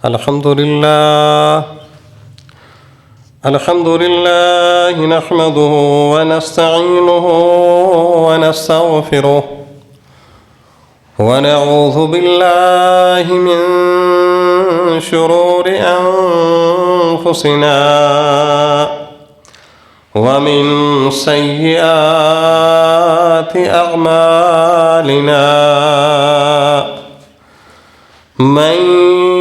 الحمد لله نحمده ونستعينه ونستغفره ونعوذ بالله من شرور أنفسنا ومن سيئات أعمالنا. من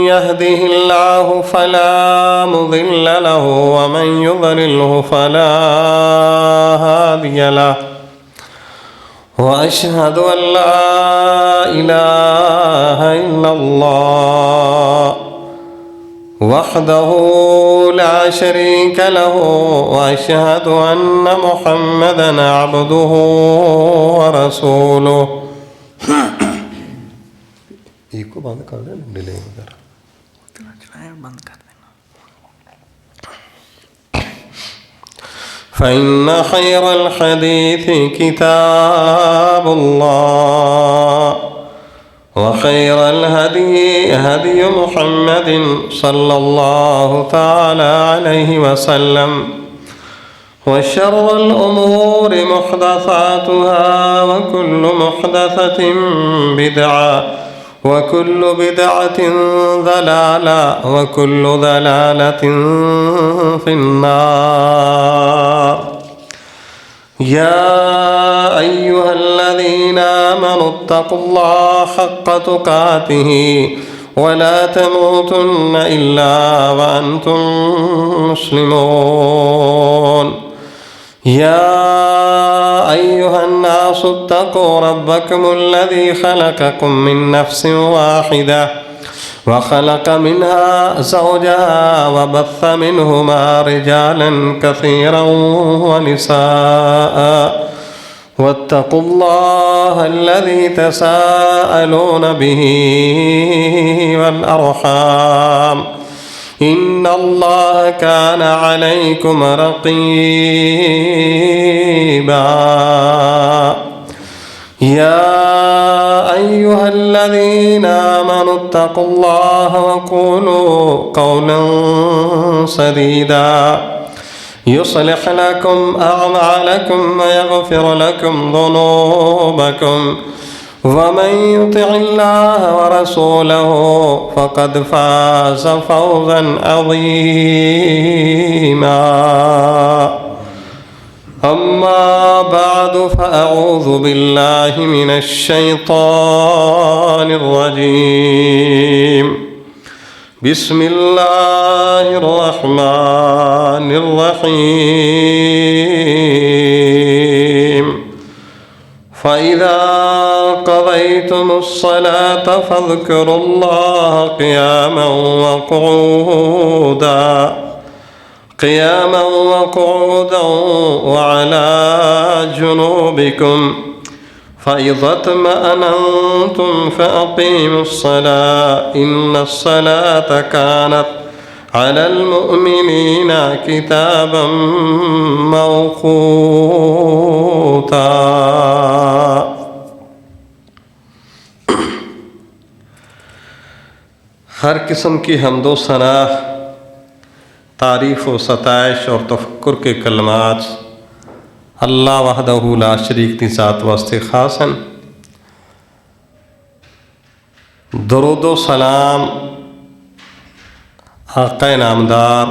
يهده الله فلا مضل له ومن يضلله فلا هادي له، وأشهد أن لا إله إلا الله وحده لا شريك له، وأشهد أن محمدا عبده ورسوله. इसको बंद कर दे, डिले वगैरह बंद कर देना. فإن خير الحديث كتاب الله وخير الهدي هدي محمد صلى الله تعالى عليه وسلم، وشر الأمور محدثاتها وكل محدثة بدعة وكل بدعة ضلالة وكل ضلالة في النار. يا أيها الذين آمنوا اتقوا الله حق تقاته ولا تموتن إلا وأنتم مسلمون. يا أيها الناس اتقوا ربكم الذي خلقكم من نفس واحدة وخلق منها زوجها وبث منهما رجالا كثيرا ونساء، واتقوا الله الذي تساءلون به والأرحام إن الله كان عليكم رقيبا. يا أيها الذين آمنوا اتقوا الله وقولوا قولا سديدا يصلح لكم أعمالكم ويغفر لكم ذنوبكم، ومن يطع الله ورسوله فقد فاز فوزا عظيما. أما بعد، فأعوذ بالله من الشيطان الرجيم. بسم الله الرحمن الرحيم. فإذا قضيتم الصلاة فاذكروا الله قياما وقعودا وعلى جنوبكم، فإذا اطمأننتم فأقيموا الصلاة إن الصلاة كانت على المؤمنين كتابا موقوتا. हर किस्म की हम्दो सनाह, तारीफ़ व सताइश और तफक्कुर के कलमात अल्लाह वहदहू ला शरीक की ज़ात वास्ते ख़ास हैं। दरूदो सलाम आक़ा नामदार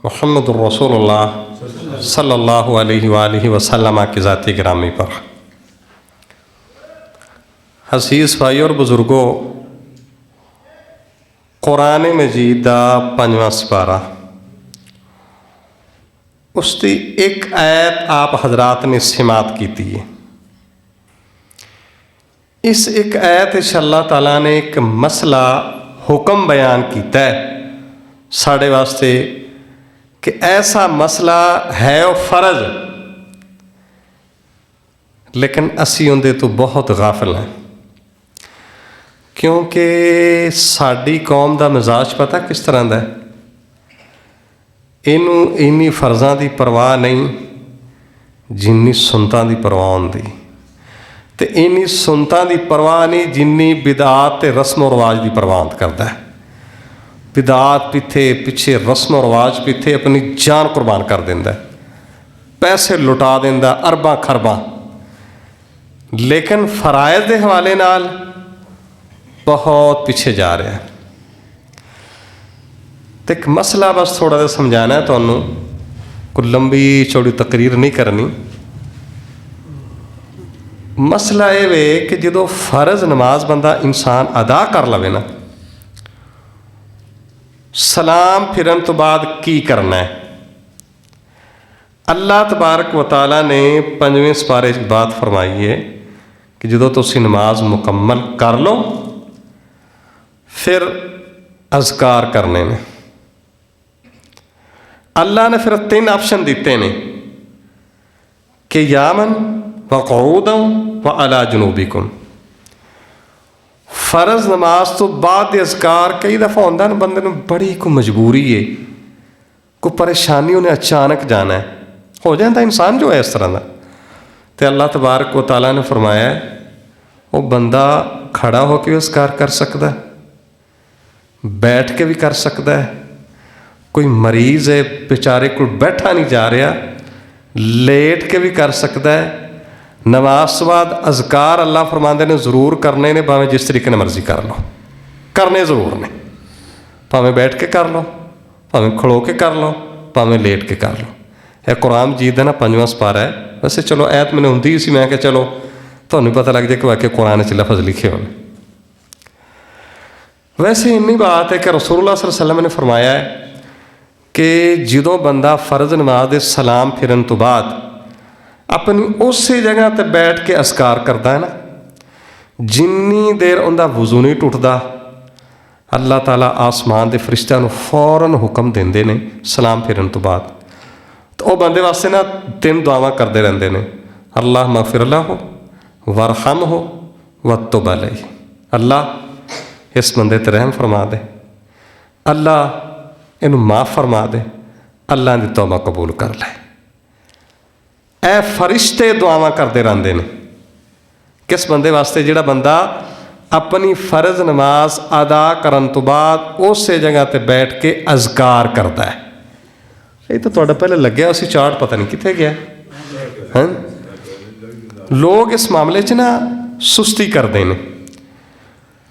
मुहम्मदुर रसूलुल्लाह सल्लल्लाहु अलैहि वसल्लम की ज़ात गिरामी पर। हसीस भाई और बुज़ुर्गों, कुरान मजीद दा 5वां सिपारा, उसकी एक आयत आप हजरात ने सिमात की थी। इस एक आयत अल्लाह ताला ने एक मसला हुक्म बयान किया है साढ़े वास्ते कि ऐसा मसला है वो फर्ज, लेकिन असी उनके तो बहुत गाफिल हैं। क्योंकि साड़ी कौम का मिजाज पता किस तरह का है, इनू इन्नी फर्जां की परवाह नहीं जिन्नी सुन्नतां की परवाह होंदी, तो इन्नी सुन्नतां की परवाह नहीं जिन्नी बिदात ते रस्म व रिवाज की परवाह करता है। बिदात पिछे रस्म रिवाज पिछे अपनी जान कुर्बान कर देंदा, पैसे लुटा देंदा अरबां खरबां, लेकिन फराइज़ के हवाले नाल बहुत पिछे जा रहा है। तो एक मसला बस थोड़ा जिहा समझाना है तुहानूं, कोई लंबी चौड़ी तकरीर नहीं करनी। मसला ये वे कि जो फर्ज नमाज बंदा इंसान अदा कर लवे ना, सलाम फिरन तो बाद की करना है। अल्लाह तबारक व तआला ने 5वें सिपारे बात फरमाई है कि जो तुसीं नमाज मुकम्मल कर लो फिर अज़कार करने ने। अल्लाह ने फिर 3 ऑप्शन दिते ने कि यामन व क़ऊदन व अला जुनूबिकुम। फर्ज नमाज तो बाद अज़कार कई दफ़ा होंदा ना, बंदे नूं बड़ी कोई मजबूरी है, कोई परेशानी उन्हें अचानक जाना है, हो जाता इंसान जो है इस तरह का। तो अल्लाह तबारक व तआला ने फरमाया वो बंदा खड़ा होकर भी अज़कार कर सकता है, बैठ के भी कर सकता है। कोई मरीज़ है बेचारे को बैठा नहीं जा रहा, लेट के भी कर सकता है। नमाज के बाद अज़कार अल्लाह फरमाते ने ज़रूर करने ने, भावें जिस तरीके ने मर्जी कर लो, करने ज़रूर ने। भावें बैठ के कर लो, भावें खड़ो के कर लो, भावें लेट के कर लो। यह कुरान मजीद है ना 5वां सिपारा है। वैसे चलो ऐत मैंने होंदी ही सी, मैं क्या चलो तुहानूं पता लग जाए कि वाकई कुरान च लफज लिखे होने। वैसे इन्नी बात है कि रसूलुल्लाह सल्लल्लाहु अलैहि वसल्लम ने फरमाया है कि जो बंदा फर्ज नमाज दे सलाम फिरन तो बाद अपनी उस जगह पर बैठ के अज़कार करता है ना, जिन्नी देर उनका वज़ू नहीं टुटदा, अल्लाह ताला आसमान के फरिश्तिਆਂ ਨੂੰ फौरन हुक्म देंदे ने सलाम फिरन तो बाद। तो वह बंदे वास्ते ना 3 दुआवां करते रहते हैं, अल्लाह मग़फ़िर लहू वरहमहू वतुब अलैहि। अल्लाह इस बंदे ते रहम फरमा दे, अल्लाह इनू माफ़ फरमा दे, अल्लाह की तौबा कबूल कर ले। ए फरिश्ते दुआवां करते रहते हैं किस बंदे वास्ते? जिहड़ा बंदा अपनी फर्ज नमाज अदा करन तो बाद उस जगह पर बैठ के अज़कार करता है। ये तो तुहाडा पहले लग्या उसी चार्ट, पता नहीं कित्थे गया है। लोग इस मामले च ना सुस्ती करते हैं,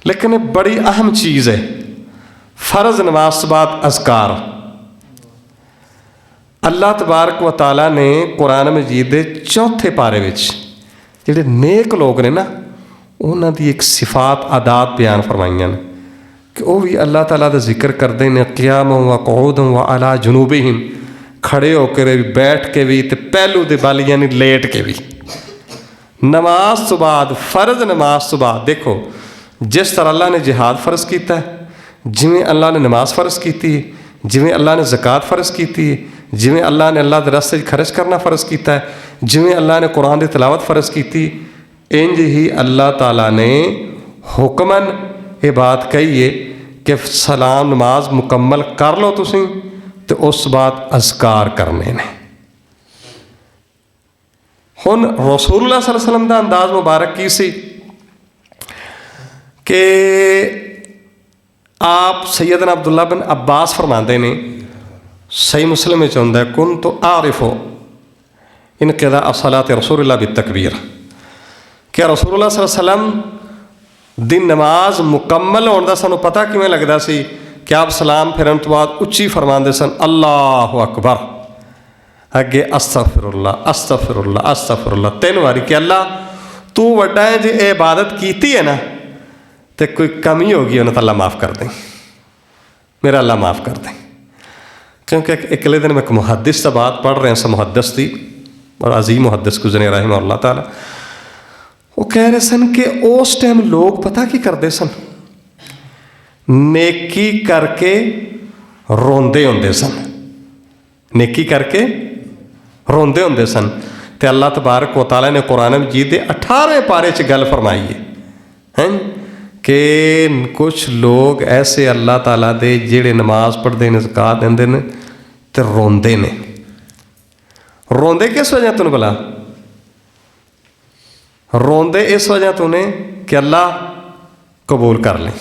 लेकिन ये बड़ी अहम चीज़ है। फर्ज नमाज के बाद अज़कार अल्लाह तबारक व तआला ने कुरान मजीद के 4थे पारे विच जिहड़े नेक लोग ने ना, उन्हां दी एक सिफात आदात बयान फरमाइयां ने कि वह भी अल्लाह ताला दा जिक्र करते हैं क़ियामन व क़ऊदन व अला जुनूबिहिम, खड़े होकर भी, बैठ के भी, तो पहलू दे बल यानी लेट के भी। नमाज तो बाद, फर्ज नमाज तो बाद देखो जिस तरह अल्लाह ने जिहाद फ़र्ज किया है, जिमें अल्लाह ने नमाज फ़र्ज की है, जिमें अल्लाह ने ज़कात फ़र्ज की है, जिमें अल्लाह ने अल्लाह के रस्ते खर्च करना फ़र्ज किया है, जिमें अल्लाह ने कुरान की तिलावत फ़र्ज की थी, इंज ही अल्लाह ताला ने हुक्मन ये बात कही है कि सलाम नमाज मुकम्मल कर लो तुसीं, तो उस बाद अज़कार करने ने। हुण रसूलुल्लाह सल्लल्लाहु अलैहि वसल्लम का अंदाज़ मुबारक की सी कि आप सैयदना अब्दुल्ला बिन अब्बास फरमाते ने, सही मुस्लिम में आउंदा है, कुन तो आरिफो इनक़िदा अस्सलात रसूलुल्लाह बित्तकबीर, क्या रसूलुल्लाह सल्लल्लाहु अलैहि वसल्लम दी नमाज मुकम्मल होने का सानू पता किवें लगदा सी कि आप सलाम फिरन तो बाद उच्ची फरमाते सन अल्लाहु अकबर, अगे अस्तगफिरुल्लाह अस्तगफिरुल्लाह अस्तगफिरुल्लाह 3 बारी कि अल्लाह तू वड्डा है, जे इबादत की है ना तो कोई कमी होगी उन्हें तो अल्लाह माफ़ कर दें, मेरा अल्लाह माफ़ कर दें। क्योंकि अगले दिन मैं एक मुहद्दिस से बात पढ़ रहे हैं, मुहद्दिस थी और अजीम मुहद्दिस गुज़रे रहमहुल्लाह ताला, वो कह रहे सन कि उस टाइम लोग पता की करते सन, नेकी करके रोंदे होंदे सन, नेकी करके रोंदे होंदे सन। तो अल्लाह तबारक व तआला ने कुरान मजीद के 18वें पारे च गल फरमाई है कि कुछ लोग ऐसे अल्लाह ताला दे जिहड़े नमाज पढ़ते हैं, ज़कात देंदे ने ते रोंदे ने। रोंदे किस वजह तो भला? रोंदे इस वजह तो ने कि अल्लाह कबूल कर लें,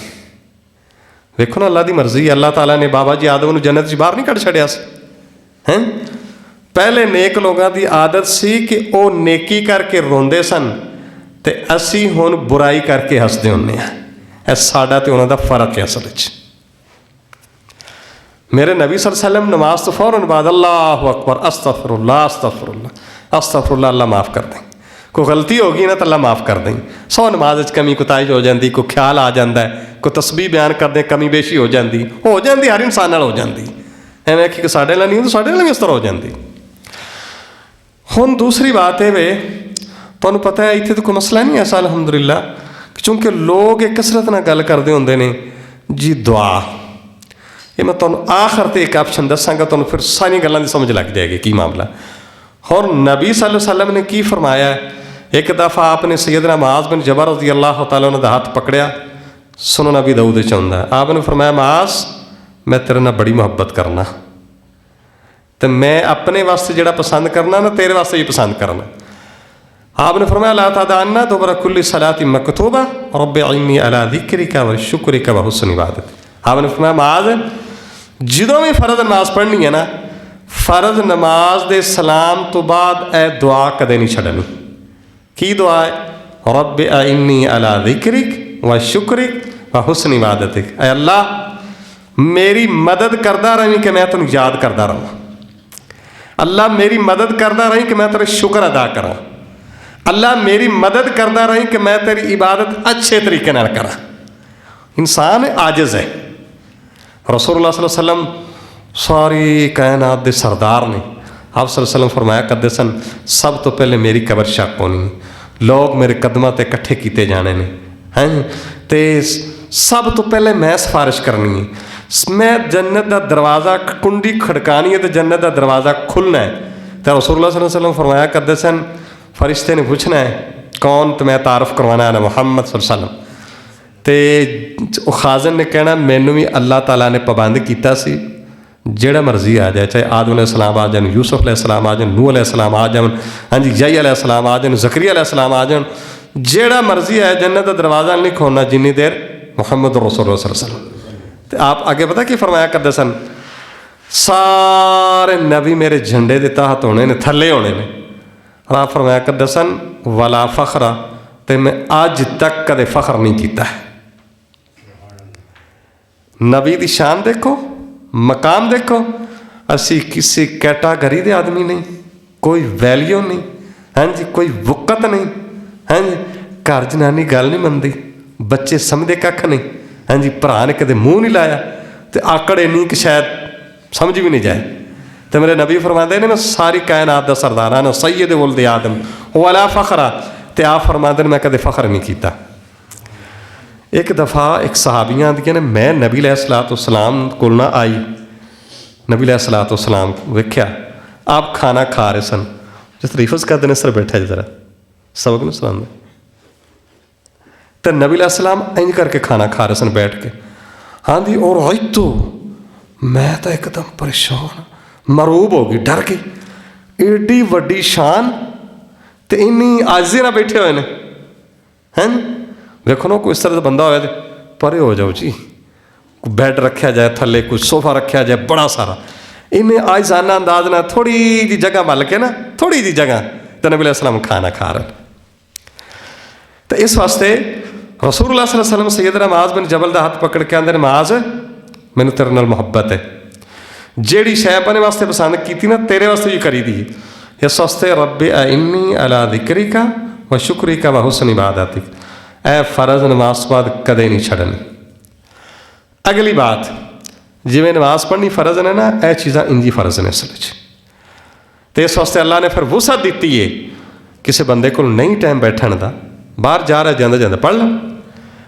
वेखो ना अल्लाह की मर्जी। अल्लाह ताला ने बाबा जी आदम नूं जन्नत च बाहर नहीं कढ़ छड़िया हैं। पहले नेक लोगों की आदत सी कि वो नेकी करके रोंदे सन ते असी हुण बुराई करके हसदे हुंदे आ। यह साडा ते उन्हां दा फर्क है असल च। मेरे नबी सल्लल्लाहु अलैहि वसल्लम नमाज तो फौरन बाद अल्लाहु अकबर अस्तगफिरुल्लाह अस्तगफिरुल्लाह अस्तगफिरुल्लाह, अल्लाह माफ़ कर दें। कोई गलती होगी ना तो अल्लाह माफ़ कर दें। 100 नमाज कमी कुताही हो जाती, कोई ख्याल आ जाता है, कोई तस्बीह बयान करते कमी बेशी हो जाती, हर इंसान नाल हो जाती। एवं कि साढ़े नाल नहीं तो साढ़े नाल भी इस तरह हो जाती। हुण दूसरी बात है वे, तुहानूं पता है इत्थे तो कोई मसला नहीं ऐसा अलहमदुलिल्लाह, क्योंकि लोग एक कसरत नाल गल करते होंदे ने जी दुआ। ये मैं तुहानूं आखिर ते एक ऑप्शन दसांगा, तुहानूं फिर सारी गल्लां दी समझ लग जाएगी की मामला। और नबी सल्लल्लाहु अलैहि वसल्लम ने की फरमाया, एक दफ़ा आपने सैयदना मुआज़ बिन जबल रज़ी अल्लाह तआला अन्हु दा हाथ पकड़िया। सुनो नबी दाऊद च आउंदा है, आपने फरमाया मुआज़ मैं तेरे नाल बड़ी मुहब्बत करना, तो मैं अपने वास्ते जिहड़ा पसंद करना ना तेरे वास्ते भी पसंद करना। आपने फरमाया ला तदअन्ना दुबरा कुल्ली सलातिन मकतूबा रब्बि इन्नी अला ज़िक्रिका व शुक्रिका व हुस्नि इबादत। आपने फरमाया मुआज़ जदों भी फ़र्ज नमाज पढ़नी है ना, फ़र्ज नमाज दे सलाम तो बाद ए दुआ कदे नहीं छड्डनी। की दुआ है? रब्बि इन्नी अला ज़िक्रिक व शुक्रिक व हुस्नि इबादतिक। ऐ अल्लाह मेरी मदद करदा रही कि मैं तेनू याद करदा रहा। अल्लाह मेरी मदद करदा रही कि मैं तेरे शुक्र अदा करा। अल्लाह मेरी मदद करदा रही कि मैं तेरी इबादत अच्छे तरीके नाल करा। इंसान आजिज़ है। रसूलुल्लाह सल्लल्लाहु अलैहि वसल्लम सारी कायनात दे सरदार ने। आप सल्लल्लाहु अलैहि वसल्लम फरमाया करते सन, सब तो पहले मेरी कबर शक होनी, लोग मेरे कदमां ते इकट्ठे किए जाने ने हैं, तो सब तो पहले मैं सिफारिश करनी है। मैं जन्नत का दरवाज़ा कुंडी खड़कानी है तो जन्नत का दरवाज़ा खुलना है। तो रसूलुल्लाह सल्लल्लाहु अलैहि वसल्लम फरमाया करते सन, फरिश्ते ने पूछना है कौन, तो मैं तारफ़ करवाना है मुहम्मद सल्लल्लाहु अलैहि वसल्लम। तो खाज़न ने कहना मैनू भी अल्लाह ताला ने पाबंद किया सी, जेड़ा मर्जी आ जाए, चाहे आदम अलैहिस्सलाम आ जाए, यूसुफ अलैहिस्सलाम आ जाए, नूह अलैहिस्सलाम आ जाए, हाँ जी यही अलैहिस्सलाम आ जाए, ज़करिया अलैहिस्सलाम आ जाए, जेड़ा मर्जी आए जन्नत का दरवाज़ा नहीं खोलना जिन्नी देर मुहम्मद रसूलुल्लाह सल्लल्लाहु अलैहि वसल्लम। तो आप आगे पता की फरमाया करते सन, सारे नबी मेरे झंडे के तहत होने ने, थले होने ने। और आप फरमाया करते सन वला फ़खरा, तो मैं अज तक कदे फ़ख्र नहीं किया है। नबी की शान देखो, मकाम देखो, असी किसी कैटागरी के आदमी नहीं, कोई वैल्यू नहीं, हाँ जी कोई वुकत नहीं, हाँ जी घर जनानी गल नहीं मनती, बच्चे समझते कख नहीं, हाँ जी भरा ने कदे मूँह नहीं लाया, तो आकड़ इन्नी कि शायद समझ भी नहीं जाए। तो मेरे नबी फरमाते ने मैं सारी कायनात का सरदार हाँ, सैयद वुल्द आदम वला फ़खरा, तो आप फरमाते मैं कदे फ़ख्र नहीं किया। एक दफ़ा एक सहाबियाँ आदियाँ ने, मैं नबी अलैहिस्सलाम को ना आई, नबी अलैहिस्सलाम वेख्या आप खाना खा रहे सन, जिस तरीफस करते हैं सर बैठा जी जरा सबक नहीं सुना, तो नबी अलैहिस्सलाम इंज करके खाना खा रहे सन बैठ के। हाँ जी, और आज तो मैं तो एकदम परेशान मरूब हो गई, डर गई, एडी वड्डी शान तो इन्नी आजिज़ी ना बैठे हुए हैं। हैं वेखो ना कोई इस तरह का बंदा होया तो परे हो जाओ जी, बैड रखा जाए थले, कोई सोफा रखा जाए बड़ा सारा, इन्हें आजाना अंदाज ना थोड़ी जी जगह मल के ना, थोड़ी जी जगह तो नबी अलैहिस्सलाम खाना खा रहे। तो इस वास्ते रसूलुल्लाह सल्लल्लाहु अलैहि वसल्लम सैयदना मुआज़ बिन जबल का हाथ पकड़ के आंदे, मुआज़ मैनू तेरे नाल मुहब्बत है, जेड़ी शै अपने वास्ते पसंद की ना तेरे वास्ते भी करी दी। इस वास्ते रब्बि इन्नी अला ज़िक्रिका व शुक्रिका व हुस्नि इबादतिक, ए फ़र्ज नमाज बाद कदे नहीं छड़नी। अगली बात, जिमें नमाज पढ़नी फ़र्ज ने ना, यह चीज़ां इंजी फ़र्ज ने असल च। तो इस वास्ते अल्लाह ने फिर वुसअत दी है, किसी बंदे को नहीं टाइम बैठने का, बाहर जा रहा जाते जाते पढ़ ले,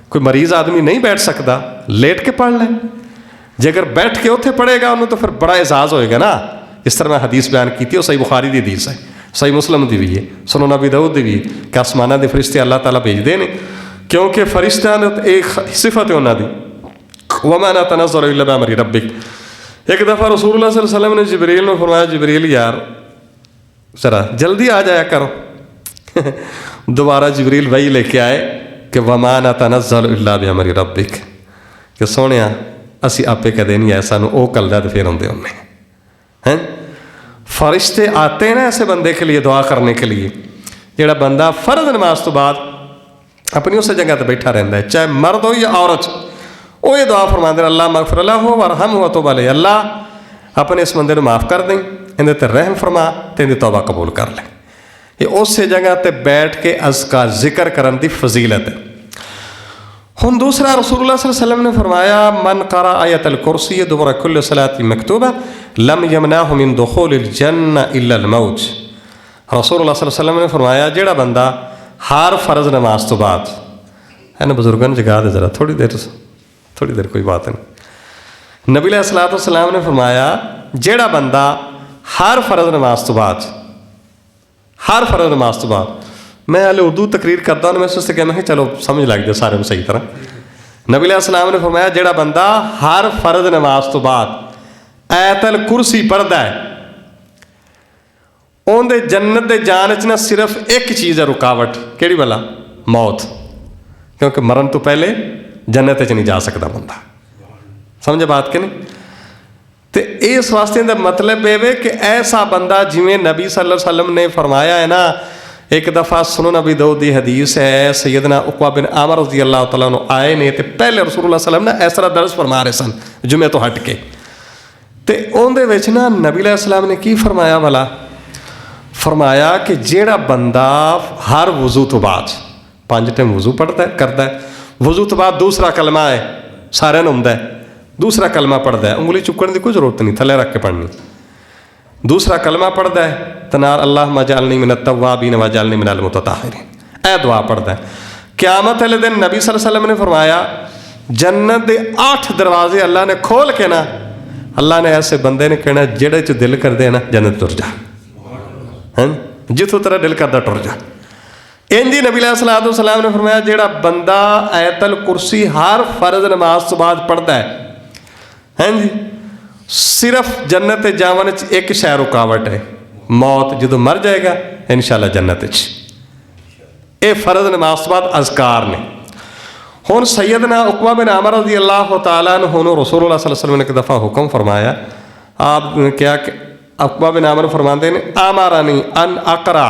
कोई मरीज़ आदमी नहीं बैठ सकता लेट के पढ़ ले, जेकर बैठ के उत्थे पढ़ेगा उन्होंने तो फिर बड़ा एजाज़ होएगा ना। इस तरह मैं हदीस बयान की थी, सही बुखारी की हदीस है, सही मुस्लिम की भी है, सुनन नबी दाऊद की भी है कि आसमाना के फरिश्ते अल्लाह ताला भेजते हैं, क्योंकि फरिश्तियां ने एक सिफत है उन्होंने, वमा नतनज़्ज़लु इल्ला बिअम्रि रब्बिक। एक दफ़ा रसूलुल्लाह सल्लल्लाहु अलैहि वसल्लम ने जिब्रील ने फरमाया, जिब्रील यार ज़रा जल्दी आ जाया करो। दोबारा जिब्रील वही लेके आए कि वमा नतनज़्ज़लु इल्ला बिअम्रि रब्बिक, कि सोहणिया असी आपे कदे नहीं आए, सानू वो कलदा तो फिर आते होंगे हैं। फरिश्ते आते हैं ना ऐसे बंदे के लिए दुआ करने के लिए, जोड़ा बंदा फर्ज नमाज तो बाद अपनी उस जगह पर बैठा रहता है, चाहे मर्द हो या औरत, वो ये दुआ फरमाते हैं अल्लाह मगफिर लहू वरहम हो तो वाले, अल्लाह अपने इस बंदे माफ़ कर दें, इन्हें ते रहम फरमा ते इन्हें तौबा कबूल कर लें। ये उस जगह पर बैठ के अज़कार जिक्र करने की फजीलत है। हुन दूसरा रसूलुल्लाह सल्लल्लाहु अलैहि वसल्लम ने फरमाया मन क़रा आयतल कुर्सी दुबुर कुल्ल सलाती मकतूबा लम यमनाहु मिन दुखूलिल जन्नह इल्लल मौत। रसूलुल्लाह सल्लल्लाहु अलैहि वसल्लम ने फरमाया जेड़ा बंदा हर फर्ज नमाज तो बाद है ना, बुजुर्गों ने जगा दे जरा थोड़ी देर कोई बात नहीं। नबी अलैहिस्सलातु वस्सलाम ने फरमाया जेड़ा बंदा हर फर्ज नमाज तो बाद मैं हाले उर्दू तकरीर करता हूँ, मैं उससे कहना है चलो समझ लग जाए सारे में सही तरह। नबी अलैहिस्सलाम ने फरमाया जेड़ा बंदा हर फर्ज नमाज तो बाद आयतल कुर्सी पढ़ता है, उनके जन्नत के जान च ना सिर्फ एक चीज़ है रुकावट, केड़ी भला? मौत। क्योंकि मरण तो पहले जन्नत च नहीं जा सकता बंदा, समझे बात कि नहीं? तो इस वास्ते का मतलब ये कि ऐसा बंदा जिमें नबी सल्लल्लाहु अलैहि वसल्लम ने फरमाया है ना, एक दफ़ा सुनो नबी दाऊद की हदीस है, सैयदना उक़बा बिन आमिर रज़ी अल्लाह तआला अन्हु आए ने, तो पहले रसूलुल्लाह सल्लल्लाहु अलैहि वसल्लम ना इस तरह दर्ज फरमा रहे सन जुमे तो हट के, तो उनदे विच ना नबी अलैहि सलाम ने की फरमाया भला? फरमाया कि जेड़ा बंदा हर वज़ू तो बाद 5 टाइम वज़ू करता है, वज़ू तो बाद दूसरा कलमा है सारे होंदा है, दूसरा कलमा पढ़ता है, उंगली चुकने की कोई जरूरत नहीं, थले रख के पढ़नी, दूसरा कलमा पढ़ता है तनार अल्लाह मजालनी मिनत तव्वाबीन वजालनी मिनल मुतताहिरीन, ऐ दुआ पढ़ता है। क़यामत वाले दिन नबी सल्लल्लाहु अलैहि वसल्लम ने फरमाया जन्नत के 8 दरवाजे अल्लाह ने खोल के ना, अल्लाह ने ऐसे बंदे ने कहना जेड़े च दिल कर दे ना जन्नत तुर जा, हैं जिथों तेरा दिल करदा टुर जा। इंजी नबी अलैहिस्सलातु वस्सलाम ने फरमाया जेड़ा बंदा आयतल कुर्सी हर फर्ज नमाज तो बाद पढ़ता है जी, सिर्फ जन्नत जावन च एक शै रुकावट है, मौत। जो मर जाएगा इंशाअल्लाह जन्नत ये फर्ज नमाज तो बाद अज़कार ने। हुन सैयदना उक़बा बिन आमिर रज़ी अल्लाह तआला अन्हु रसूलुल्लाह सल्लल्लाहु अलैहि वसल्लम ने एक दफ़ा हुक्म फरमाया, आपने क्या कि उक़बा बिन आमिर फरमाते हैं आमारानी अन अक़रा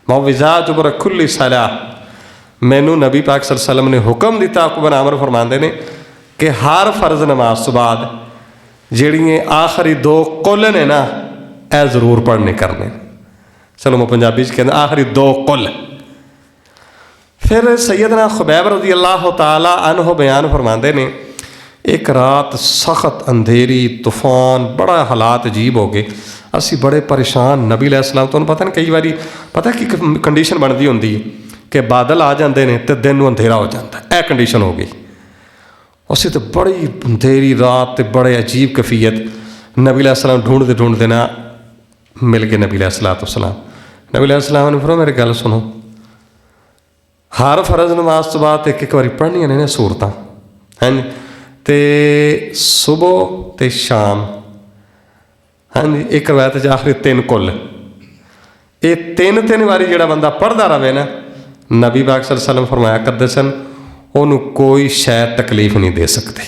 मौविज़ात जुबर कुल्ली सलाह, मैनू नबी पाक सल्लल्लाहु अलैहि वसल्लम ने हुक्म दिता, उक़बा बिन आमिर फरमाते हैं कि हर फर्ज नमाज तो बाद ਜਿਹੜੀਆਂ आखिरी 2 कुल ने ना ए जरूर पढ़ने करने। चलो मैं पंजाबी कहना आखिरी 2 कुल। फिर सैयदना खुबैब रज़ी अल्लाह तआला अन्हु बयान फरमाते ने एक रात सख्त अंधेरी तूफान बड़ा हालात अजीब हो गए, असी बड़े परेशान। नबी अलैहिस्सलाम तो पता नहीं कई बारी पता कि कंडीशन बनती होंगी कि बादल आ जाते हैं तो दिन अंधेरा हो जाता, यह कंडीशन हो गई। उसे तो बड़ी अंधेरी रात तो बड़े अजीब कैफियत, नबी अलैहिस्सलाम ढूंढते ना मिल गए नबी अलैहिस्सलाम। नबी अलैहिस्सलाम ने फिर मेरी गल सुनो, हर फर्ज नमाज तो बाद एक बार पढ़निया ने सूरत हैं तो सुबह तो शाम, हाँ जी। एक रवायत आखिरी 3 कुल, ये 3 बारी जो बंदा पढ़ता रहे ना, नबी पाक सल्लल्लाहु अलैहि वसल्लम फरमाया करते सन उन्होंने कोई शायद तकलीफ नहीं दे सकती।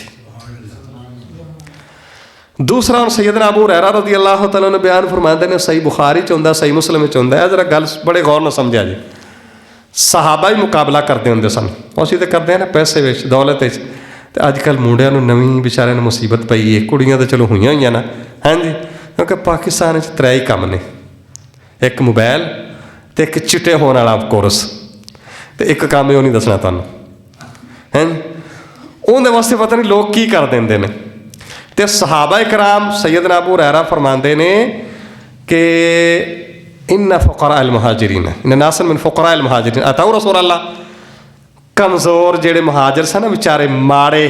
दूसरा हम सैयदना अबू हुरैरा रज़ी अल्लाह तआला ने बयान फरमाते हैं, सही बुखारी च हुंदा सही मुस्लिम च हुंदा है, जरा गल बड़े गौर न समझा जी। सहाबा ही मुकाबला करते होंगे सन, असीं तो करते हैं ना पैसे विच दौलत विच, तो अजकल मुंडियां नूं नवीं बेचारिਆਂ ਨੂੰ मुसीबत पई है, कुड़ियां तो चलो हुई हुई ना, हाँ जी। क्योंकि पाकिस्तान 3 ही काम ने, एक मोबाइल तो एक चिट्टे होने वाला कोर्स, तो एक काम ही नहीं दसना तुहानूं हैं। उन्हें वास्ते पता नहीं लोग की कर देंगे ने। तो सहाबा कराम सैयदना अबू हुरैरा फरमाते ने कि इन्ना फ़ुक़रा अल मुहाजिरीन इन्ना नासन मिन फ़ुक़रा अल मुहाजिरीन अताऊ रसूल अल्लाह, कमज़ोर जेड़े मुहाजिर सन बेचारे माड़े,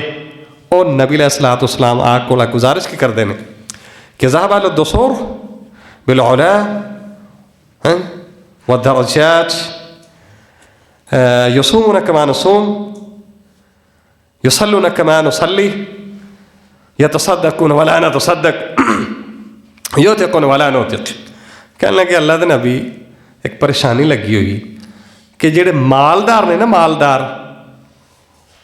और नबी अलैहिस्सलातु वस्सलाम आग कोला गुजारिश की करते हैं कि ज़हब अल दुसूर बिल उला व दरजात यसूमुन कमा नसूम युसल्लून कमा नुसल्ली यतसद्दक़ून वला नतसद्दक़ युतिक़ून वला नुतिक़। कहने लगे अल्लाह के नबी एक परेशानी लगी हुई कि जेड़े मालदार ने ना, मालदार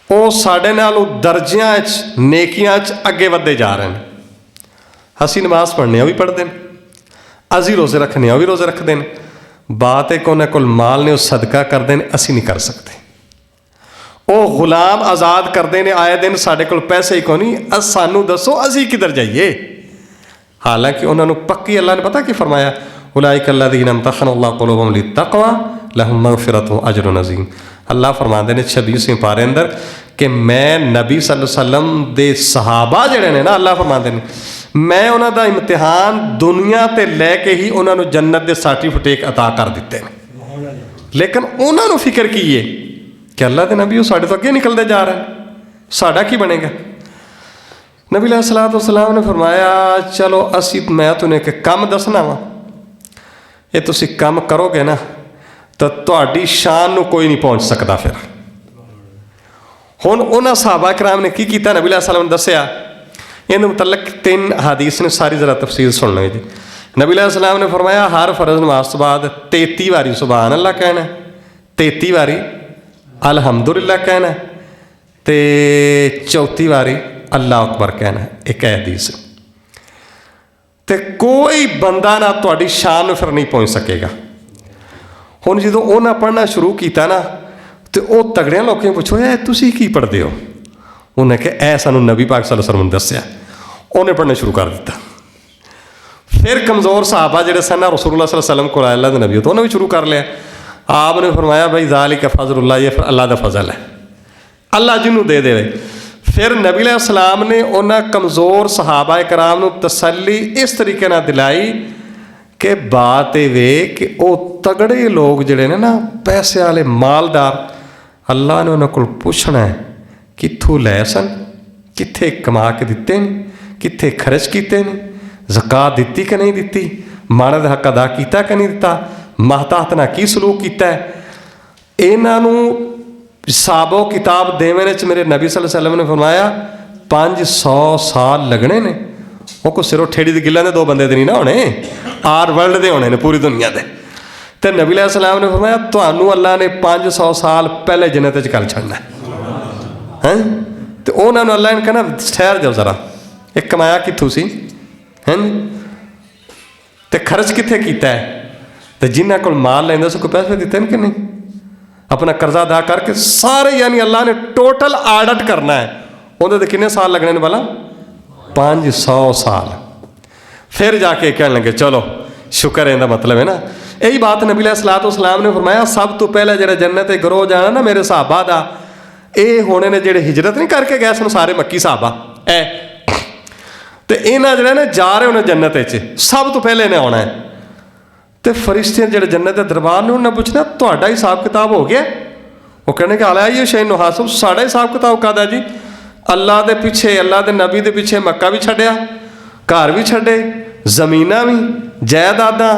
ਉਹ ਸਾਡੇ ਨਾਲੋਂ ਦਰਜਿਆਂ 'ਚ ਨੇਕੀਆਂ 'ਚ ਅੱਗੇ ਵੱਧਦੇ ਜਾ ਰਹੇ ਨੇ। ਅਸੀਂ ਨਮਾਜ਼ ਪੜ੍ਹਨੇ, ਉਹ ਵੀ ਪੜ੍ਹਦੇ ਨੇ, ਅਸੀਂ ਰੋਜ਼ੇ ਰੱਖਣੇ, ਉਹ ਵੀ ਰੋਜ਼ੇ ਰੱਖਦੇ ਨੇ। ਬਾਤ ਹੈ ਕਿ ਉਹਨਾਂ ਕੋਲ ਮਾਲ ਨੇ, ਉਹ ਸਦਕਾ ਕਰਦੇ ਨੇ, ਅਸੀਂ ਨਹੀਂ ਕਰ ਸਕਦੇ। ਉਹ ਗੁਲਾਮ ਆਜ਼ਾਦ ਕਰਦੇ ਨੇ ਆਏ ਦਿਨ, ਸਾਡੇ ਕੋਲ ਪੈਸੇ ਹੀ ਕੋਈ ਨਹੀਂ, ਸਾਨੂੰ ਦੱਸੋ ਅਸੀਂ ਕਿੱਧਰ ਜਾਈਏ। ਹਾਲਾਂਕਿ ਉਹਨਾਂ ਨੂੰ ਪੱਕੀ ਅੱਲਾ ਨੇ ਪਤਾ ਕੀ ਫਰਮਾਇਆ, ਉਲਾਇਕ ਅੱਲਜ਼ੀਨਾ ਇਮਤਹਨ ਅੱਲਾਹੁ ਕੁਲੂਬਹੁਮ ਲਿਤ-ਤक़ਵਾ लहुम मग़फ़िरतुन व अजरुन अज़ीम। अल्लाह फरमाते हैं 26वें पारे अंदर कि मैं नबी सल्लल्लाहु अलैहि वसल्लम दे सहाबा जिहड़े ने ना, अल्लाह फरमाते हैं मैं उन्हां दा इम्तिहान दुनिया ते लैके ही उन्होंने जन्नत के सर्टिफिकेट अता कर दिते हैं। लेकिन उन्होंने फिक्र की है कि अल्लाह के नबी साढ़े तो अगे निकलते जा रहे हैं, साढ़ा की बनेगा। नबी अलैहिस्सलातु वस्सलाम ने फरमाया चलो असी मैं तुहानूं एक काम दसना वा, ये तुसीं काम करोगे ना तो तुहाडी शान नूं कोई नहीं पहुँच सकता। फिर हुण उन्हां सहाबा कराम ने की कीता, नबी अलैहि सलाम ने दस्सिया। इहदे मुतलक 3 हदीस ने, सारी जरा तफसील सुन लो जी। नबी अलैहि सलाम ने फरमाया हर फर्ज नमाज तो बाद 33 वारी सुभान अल्लाह कहना, 33 वारी अलहमदुलिल्लाह कहना, ते 34 वारी अल्लाह अकबर कहना। एक हदीस ते कोई बंदा ना तुहाडी शान फिर नहीं पहुँच सकेगा। हुण जो उन्हें पढ़ना शुरू किया ना तो वह तगड़िया लोगों पुछो ए तुसीं की पढ़ते हो, उन्हें कहा ऐ सानू नबी पाक सल्लल्लाहु अलैहि वसल्लम ने दस्सिया। उन्हें पढ़ना शुरू कर दिता। फिर कमज़ोर सहाबा जिहड़े सन रसूलुल्लाह सल्लल्लाहु अलैहि वसल्लम को अल्लाह के नबी तो उन्हें भी शुरू कर लिया। आपने फरमाया भाई ज़ालिका फ़ज़लुल्लाह, ये फिर अल्लाह का फजल है, अल्लाह जिन्हों दे दे। फिर नबी अलैहि सलाम ने उन्हें कमज़ोर सहाबा कराम नूं तसल्ली इस तरीके नाल दिलाई कि बात ये वे कि वो तगड़े लोग जिहड़े ने ना, पैसे वाले मालदार, अल्लाह ने उन्होंने को पुछना है कित्थों लै सन, कित्थे कमा के दिते ने, कित्थे खर्च किते ने, ज़कात दिती कि नहीं दिती, माड़ा दा हक अदा किया कि नहीं दिता, महताहत नाल की सलूक किया है। इन्हां नूं हिसाबो किताब देने च मेरे नबी सल्लल्लाहु अलैहि वसल्लम ने फरमाया 500 साल लगने ने। वो कोई सिरों ठेड़ी दी गिल्लां दे 2 बंदे नहीं ना होने, आर वर्ल्ड दे होने ने, पूरी दुनिया दे। तो नबी अलैहि सलाम ने फरमाया तुहानूं अल्लाह ने 500 साल पहले जन्नत च कर छड़ना है। तो उन्होंने अल्लाह ने कहना ठहर जाओ जरा, एक कमाया कित्थों सी हैं, तो खर्च कित्थे कीता है, तो जिन्हां कोल माल लैंदा सी कोई पैसे दिते कि नहीं, अपना कर्जा अदा करके सारे, यानी अल्लाह ने टोटल ऑडिट करना है। उन्हें तो कितने साल लगने वाला 500 साल। फिर जाके कहने लगे चलो शुक्र है, इहदा मतलब है ना। यही बात नबी अलैहिस्सलातु वस्सलाम ने फरमाया सब तो पहले जो जन्नत गिरोह जाना ना मेरे सहाबा का, ये होने ने जेडे हिजरत नहीं करके गए सन सारे मक्की सहाबा, ए तो इन्हां जिहड़े ने जा रहे होने जन्नत सब तो पहले इन्हें आना है। तो फरिश्ते जो जन्नत के दरबार ने उन्हें पूछना तुहाडा हिसाब किताब हो गया, वो कहने के आला ये शैन हासिल, साढ़ा हिसाब किताब कादा जी, अल्लाह के पिछे, अल्लाह के नबी के पिछे मक्का भी छड्या, घर भी छड्डे, जमीनां भी, जायदादां,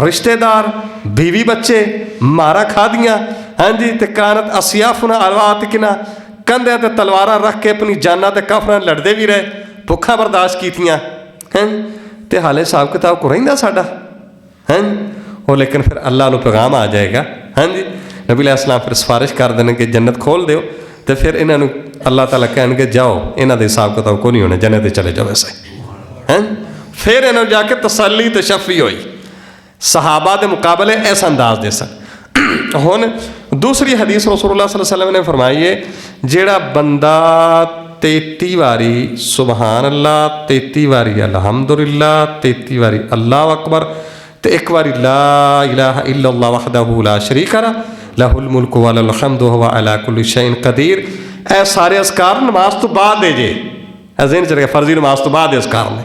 रिश्तेदार, बीवी बच्चे, मारा खादियाँ, हाँ जी, तो कानत अस्याफुना अलवातिकना, कंधे ते तलवारां रख के अपनी जाना ते काफरां लड़ते भी रहे, भुखा बर्दाश्त कीतियां हैं, तो हाले हिसाब किताब को रहिंदा साडा हैं। वो लेकिन फिर अल्लाह नूं पैगाम आ जाएगा, हाँ जी, नबी अलैहिस्सलाम फिर सिफारिश कर देने कि जन्नत खोल दो, तो फिर इन्हों अल्लाह ताला कहणगे जाओ, इन्हां दे हिसाब किताब को नहीं होने, जन्नत चले जाओ वैसे हैं। फिर इन्होंने जाके तसल्ली ते शफी हुई, सहाबा के मुकाबले ऐसा अंदाज दे सन। हुण दूसरी हदीस रसूलुल्लाह सल्लल्लाहु अलैहि वसल्लम ने फरमाई है जिहड़ा बंदा 33 वारी सुबहान अल्लाह, 33 वारी अलहमदुलिल्लाह, 33 वारी अल्लाह अकबर, तो एक बारी ला इलाहा इल्लल्लाह वहदहू ला शरीका लहुल मुल्कु व लहुल हम्दु व हुवा अला कुल्लि शैइन कदीर, ए सारे अस्कार नमाज तो बाद दे जे, अज़ीन चल गया फर्जी नमाज तो बाद अस्कार ने।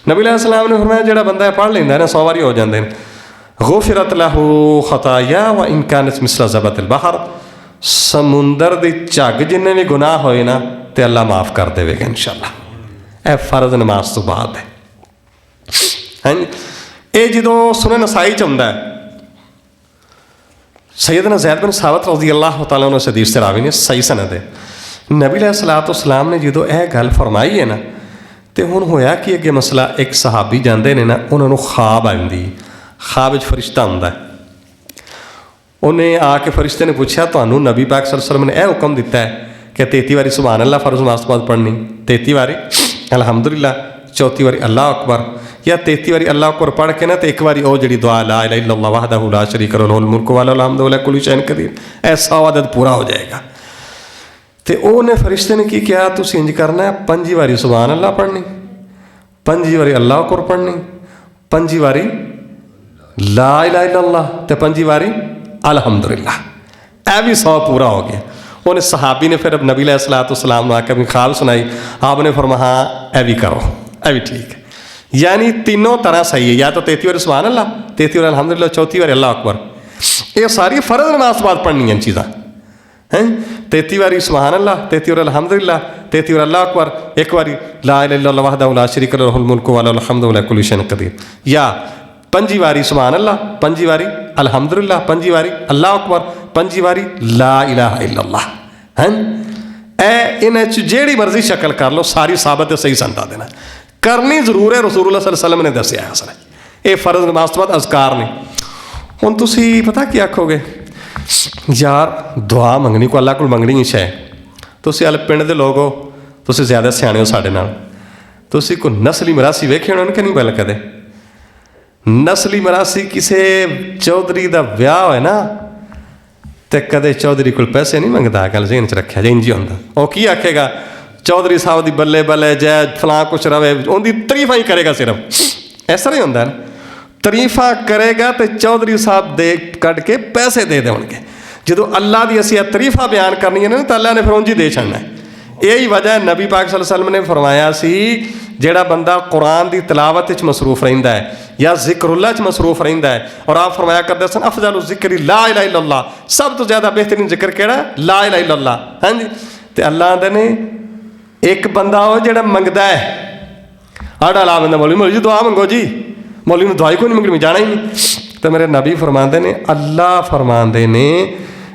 नबी अलैहिस्सलाम ने फरमाया जिहड़ा बंदा पढ़ लैंदा ना 100 वारी हो जाते हैं, गुफिरत लहू खताया व इन कानत मिसला ज़बतिल बहर, समुंदर दी झग जिन्ने भी गुनाह होए ना तो अल्लाह माफ़ कर देगा इंशाअल्लाह। ए फर्ज नमाज तो बाद है, हाँ जी। ये जो सुने नसाई च आउंदा है, सैयदना ज़ैद बिन साबित रज़ी अल्लाह तआला अन्हु हदीस ते रावी ने सही सनद है। नबी अलैहिस्सलातु वस्सलाम ने जो यह गल फरमाई है ना, तो हुण होया कि अगे मसला एक सहाबी जाते ने ना, उन्होंने ख्वाब आती, ख्वाब फरिश्ता आउंदा है, उन्हें आके फरिश्ते ने पूछा तुहानूं नबी पाक सल्लल्लाहु अलैहि वसल्लम ने यह हुक्म दिता है कि 33 वारी सुभान अल्लाह फर्ज नमाज तो बाद पढ़नी, 33 वारी अल्हम्दुलिल्लाह, 34 वारी अल्लाह अकबर, या 33 वारी अल्लाह अकबर पढ़ के ना तो एक बारी वो जी दुआ ला इलाहा इल्लल्लाह वहदहु ला शरीका लहु लहुल मुल्कु व लहुल हम्दु व अला कुल्लि शैइन कदीर, ऐसा अदद पूरा हो जाएगा। तो उन्हें फरिश्ते ने की किया, तुसीं इंज करना है 5 वारी सुभान अल्लाह पढ़नी, 5 वारी अल्लाह अकबर पढ़नी, 5 वारी ला इलाहा इल्लल्लाह ते 5 वारी अल्हम्दुलिल्लाह। यह भी 100 पूरा हो गया। उन्हें सहाबी ने फिर नबी अलैहिस्सलाम ने आकर अपनी ख्वाब सुनाई, आपने फरमाया हाँ यह भी करो, यह भी ठीक है। यानी तीनों तरह सही है, या तो 33 वारी सुभान अल्लाह, 33 वारी अल्हम्दुलिल्लाह, 34 वारी अल्लाह अकबर। ये सारी फ़र्ज़ नमाज के बाद पढ़नी है चीज़ां हैं। 33 वारी सुभान अल्लाह, 33 वारी अल्हम्दुलिल्लाह, 33 वारी अल्लाह अकबर, एक बारी ला इलाहा इल्लल्लाह वहदहु ला शरीका लहु लहुल मुल्कु व लहुल हम्दु व अला कुल्लि शैइन कदीर, या 5 वारी सुभान अल्लाह, 5 वारी अल्हम्दुलिल्लाह, 5 वारी अल्लाह अकबर, 5 वारी ला इलाहा इल्लल्लाह हैं। ए इन्हें जेड़ी मर्जी शक्ल कर लो, सारी साबित है, सही संता देना करनी जरूर है। रसूलुल्लाह सल्लल्लाहु अलैहि वसल्लम ने दसिया असल ये फ़र्ज़ नमाज तो बाद अज़कार ने। हुण तुसीं पता की आखोगे, यार दुआ मंगनी को अल्लाह को मंगनी ही शै, तुसीं हल पिंड दे लोग हो, तुसीं ज़्यादा सियाणे हो साडे नाल, तुसीं कोई नस्ली मरासी वेखे होने कि नहीं? पहले कदे नस्ली मरासी किसी चौधरी का विआह होए ना तो कदे चौधरी को पैसे नहीं मंगता, गल ज़हन च रखिया जे इंज होंदा। वो की आखेगा चौधरी साहब की बल्ले बल्ले जय फलां कुछ रवे, उनकी तरीफा ही करेगा सिर्फ, ऐसा नहीं होंदा ना। तरीफा करेगा तो चौधरी साहब दे कट के पैसे दे देंगे। जो अल्लाह की असी तरीफा बयान करनी है ना तो अल्लाह ने फिर उंज ही दे छड़ना है। यही वजह नबी पाक सल्लल्लाहु अलैहि वसल्लम ने फरमाया सी, जेड़ा बंदा कुरान की तलावत मसरूफ रहिंदा है या जिक्रुल्लाह मसरूफ रहिंदा है, और आप फरमाया करते सन अफजल ज़िक्री ला इलाहा इल्लल्लाह, सब तो ज़्यादा बेहतरीन जिक्र केड़ा ला इलाहा इल्लल्लाह। हाँ जी, तो अल्लाह आंदे ने एक बंदा हो जेड़ा मंगदा है, आड़ा ला बंदा मौलवी जी दुआ मंगो जी, मौलवी ने दुआई कोई नहीं मंगनी, जाना ही नहीं। तो मेरे नबी फरमाते ने, अल्लाह फरमाते ने,